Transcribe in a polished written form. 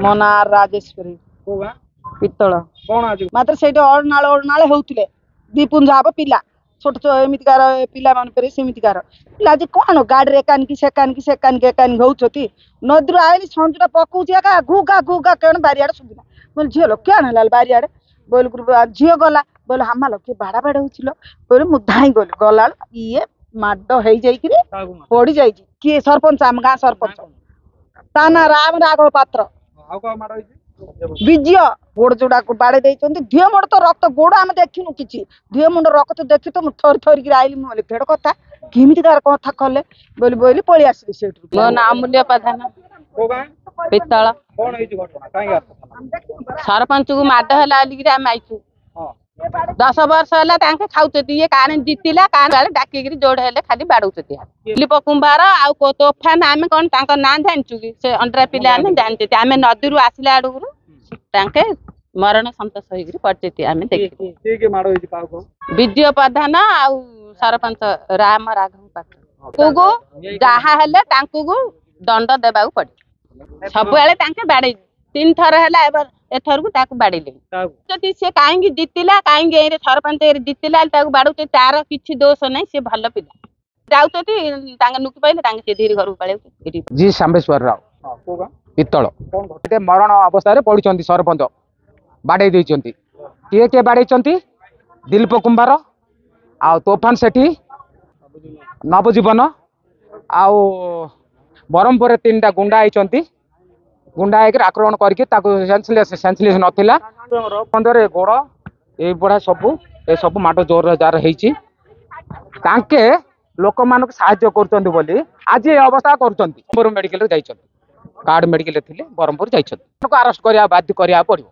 मो ना राजेश्वरी पित्तल मात्र से अड़नाल होते दीपुंज हम पिला छोट एमतीकार पे सेमतीकार आज कौन गाड़ी एकानिकी सेकानिक होती नदी आईली संजुटा पकाऊा घुगा घुगा कौन बारियाड़ सुविधा बोले झील लो क्या है बारियाड़े बोल झील गला बोले हमा लो किए बाड़ा बाड़ हो बोले मुझे धाई गली गला ये माड हो पड़ जा किए सरपंच आम गाँ सरपंच ता ना राम राघव पात्र विजय गोड़ जोड़ा को बाड़े धीए मुंड तो रक्त गोड़ आम देखनु कि धीए मुंड रक्त देखी तो थर थरिक आईली मुझे भेड़ कथा केमी कथा कले बोली बोली पलि आसली मो ना अमूल्य प्रधान पित्तल सरपंच को माड है आईचु 10 वर्ष है खाऊ ये कान जीतला कान डाक जोड़े खाली बाड़ू दिलीप कुंभार आउ तोफान आम कौन ना जानचु कि से अंडरा पिला जानते आम नदी आसला आड़क मरण सतोष हो पड़े आम विजय प्रधान आउ सरपंच राम राघव पात्र को जहाँ दंड देवा पड़े सब बाड़े 3 थर है एथर को बाड़े सी कहीं जीतला कहीं सरपंच जीतला बाड़े तार किसी दोष नहीं सी भल पिला जाऊँ नुकी पाइले धीरे घर पड़े जी सांबेश्वर राव पित्तल मरण अवस्था पड़ी सरपंच बाड़े किए किए बाड़े दिलीप कुंभार आ तोफान सेठी नवजीवन आउ ब्रह्मपुर 3टा गुंडा आई गुंडा आक्रमण करके सेंसलेस नथिला पंदरे गोड़ ये बड़ा सब माट जोर जार होके लोक मान साहाय्य कर आज ये अवस्था कर मेडिकल कार्ड मेडिकल थे ब्रह्मपुर जा अरेस्ट करा बाध्य करा पड़ो।